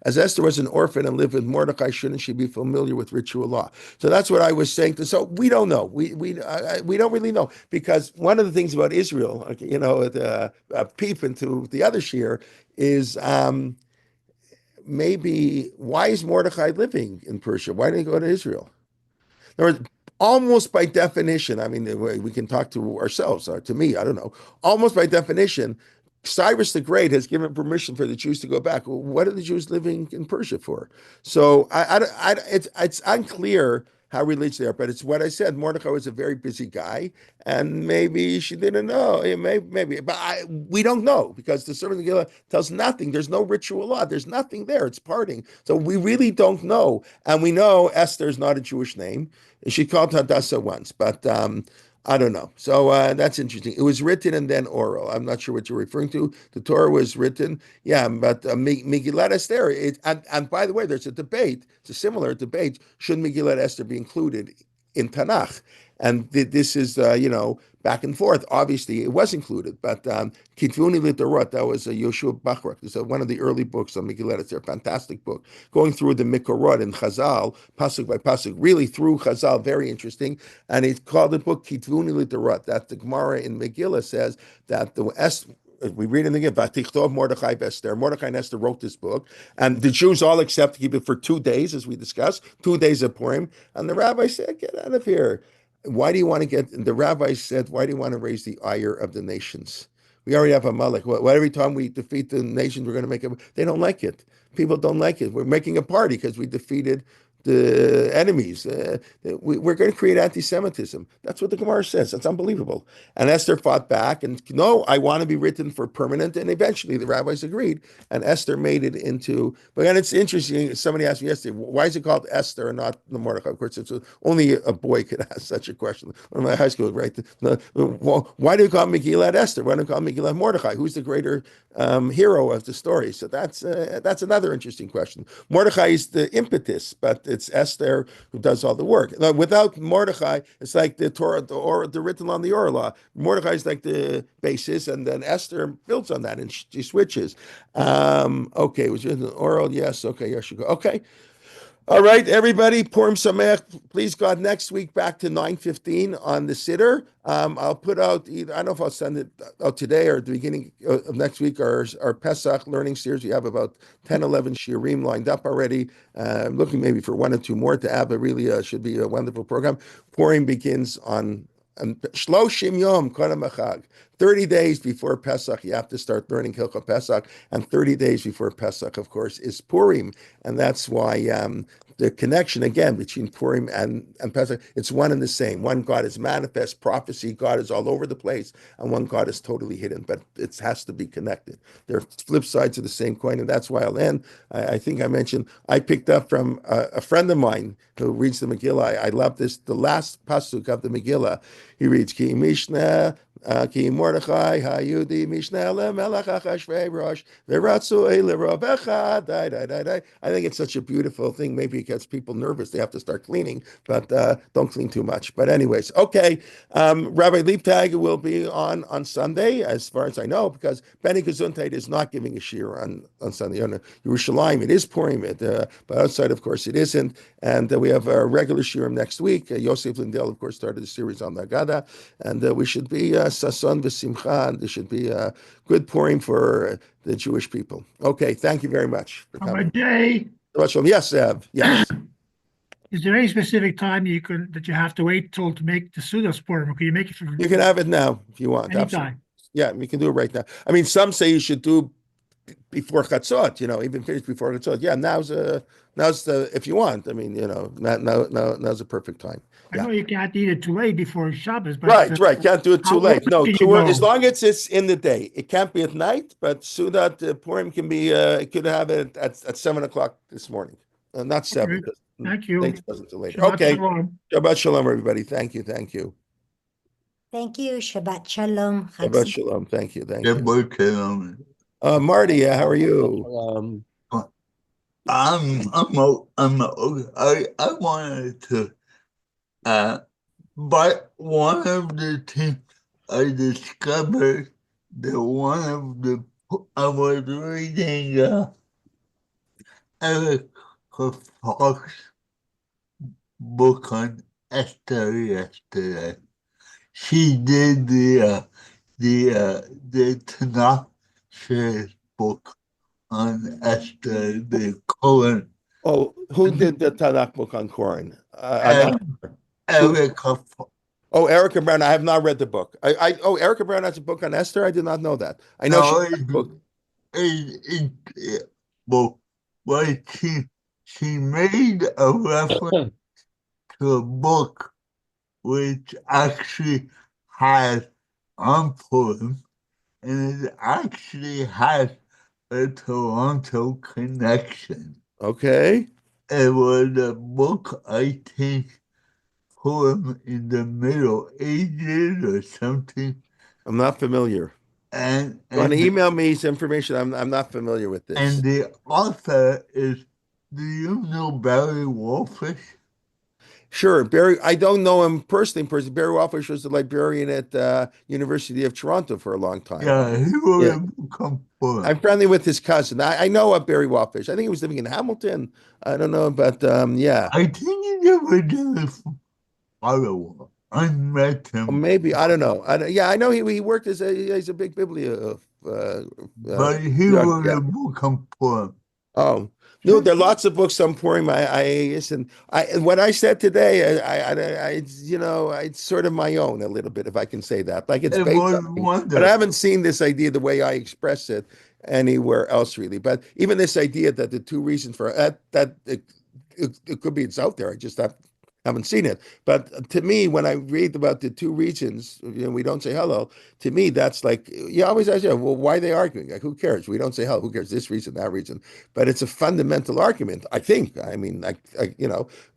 As Esther was an orphan and lived with Mordecai, shouldn't she be familiar with ritual law? So that's what I was saying. So we don't know. We don't really know, because one of the things about Israel, a peep into the other shiur is maybe why is Mordecai living in Persia? Why didn't he go to Israel? In other words, almost by definition, I mean, we can talk to ourselves, or to me, I don't know. Almost by definition, Cyrus the Great has given permission for the Jews to go back. Well, what are the Jews living in Persia for? So it's unclear how religious they are, but it's what I said. Mordecai was a very busy guy, and maybe she didn't know. Maybe, but we don't know, because the servant of Megillah tells nothing. There's no ritual law. There's nothing there. It's parting. So we really don't know. And we know Esther is not a Jewish name. She called Hadassah once, but I don't know. So that's interesting. It was written and then oral. I'm not sure what you're referring to. The Torah was written, yeah, but Megillat Esther. And by the way, there's a debate. It's a similar debate. Should Megillat Esther be included in Tanakh? And this is, back and forth. Obviously, it was included, but Kitvuni Litorot, that was a Yoshua Bachrak. It's one of the early books on Megillat Esther, a fantastic book, going through the Mikorot and Chazal, pasuk by pasuk, really through Chazal, very interesting. And it's called the book Kitvuni Litorot. That the Gemara in Megillah says that we read in the Gemara, Mordecai Esther. Mordecai and Esther wrote this book, and the Jews all accept to keep it for 2 days, as we discussed, 2 days of Purim. And the rabbi said, "Get out of here. Why do you want to the rabbi said, why do you want to raise the ire of the nations? We already have a Malek. Every time we defeat the nations, we're going to make they don't like it. People don't like it. We're making a party because we defeated the enemies. We're going to create anti-Semitism. That's what the Gemara says. That's unbelievable. And Esther fought back and no, I want to be written for permanent. And eventually the rabbis agreed. And Esther made it into, but then it's interesting. Somebody asked me yesterday, why is it called Esther and not the Mordechai? Of course, it's only a boy could ask such a question. One of my high school, right? Why do you call Megillah Esther? Why do you call Megillah Mordechai? Who's the greater hero of the story? So that's another interesting question. Mordechai is the impetus, but it's Esther who does all the work. Now, without Mordechai, it's like the Torah, the written on the oral law. Mordechai is like the basis, and then Esther builds on that, and she switches. Okay, was it an oral? Yes. Okay, yes, you go. Okay. All right, everybody, Purim Sameach. Please, God, next week back to 9:15 on the Siddur. I'll put out either, I don't know if I'll send it out today or at the beginning of next week, our Pesach learning series. We have about 10, 11 shiurim lined up already. I'm looking maybe for one or two more to add, but really should be a wonderful program. Purim begins on Shloshim Yom Kodem Chag. 30 days before Pesach, you have to start learning Hilchot Pesach, and 30 days before Pesach, of course, is Purim, and that's why the connection again between Purim and Pesach, it's one and the same. One God is manifest, prophecy, God is all over the place, and one God is totally hidden, but it has to be connected. They're flip sides of the same coin, and that's why I'll end. I think I mentioned, I picked up from a friend of mine who reads the Megillah. I love this, the last pasuk of the Megillah. He reads, Ki Mishnah, Ki Mordechai Hayudi Mishnah LeMelech Achashverosh Veratzu Lerovecha. I think it's such a beautiful thing. Maybe it gets people nervous. They have to start cleaning, but don't clean too much. But anyways, okay. Rabbi Liebtag will be on Sunday, as far as I know, because Benny Gesundheit is not giving a shiur on Sunday. On Yerushalayim, it is Purim, but outside, of course, it isn't. And we have a regular shiurim next week. Yosef Lindell, of course, started the series on the Agada, and we should be Sason v'Simcha, and there should be a good Purim for the Jewish people. Okay, thank you very much for coming. Jay, Yes, Ev. Yes. is there any specific time that you have to wait till to make the pseudo sport? Or can you make it for You can have it now if you want. Absolutely. anytime? Yeah, we can do it right now. I mean, some say you should do before Chatzot, even finish before Chatzot. Yeah, now's the if you want. I mean, now's the perfect time. I Yeah. know you can't eat it too late before Shabbos, but Right. Can't do it too how late. No, early can you as go? long as it's in the day. It can't be at night, but Sudat Purim can be. It could have it at 7:00 this morning, not 7. Okay. Thank you. It doesn't till later. Shabbat Okay. shalom. Shabbat shalom, everybody. Thank you. Thank you. Shabbat shalom. Shabbat shalom. Thank you. Shabbat shalom. Marty, how are you? I wanted to, but one of the things I discovered that I was reading Eric Fox's book on Esther yesterday. She did the Tanakh series book on Esther, the Cohen. Oh, who did the Tanakh book on Koren? Erica. Oh, Erica Brown. I have not read the book. Erica Brown has a book on Esther. I did not know that. I know she has a book. But she made a reference to a book which actually has on Purim, and it actually has a Toronto connection. Okay. It was a book, I think, Purim in the Middle Ages or something. I'm not familiar. And you want to email me some information? I'm not familiar with this. And the author is, do you know Barry Wolfish? Sure, Barry. I don't know him personally. Barry Wolfish was the librarian at University of Toronto for a long time. Yeah, he wrote a book on Purim. I'm friendly with his cousin. I know of Barry Wolfish. I think he was living in Hamilton. I don't know, but yeah. I think he never did it from Ottawa. I met him. Well, maybe I don't know. I know he worked as he's a big biblio. But he wrote a book on Purim. Oh. No, there are lots of books on Purim. What I said today, it's sort of my own a little bit, if I can say that. Like it's based on me, but I haven't seen this idea the way I express it anywhere else, really. But even this idea that the two reasons for that it could be it's out there. I just haven't seen it. But to me, when I read about the two regions, we don't say hello. To me, that's like you always ask, well, why are they arguing? Like, who cares? We don't say hello. Who cares? This reason, that reason. But it's a fundamental argument, I think. I mean,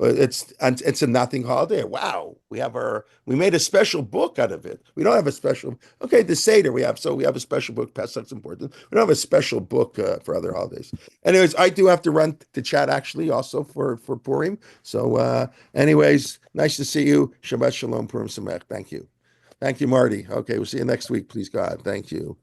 it's a nothing holiday. Wow, we made a special book out of it. We don't have a special. Okay, the Seder we have a special book. Pesach's important. We don't have a special book for other holidays. Anyways, I do have to run the chat actually also for Purim. So anyways, nice to see you. Shabbat Shalom, Purim Samech. Thank you. Thank you, Marty. Okay, we'll see you next week, please God. Thank you.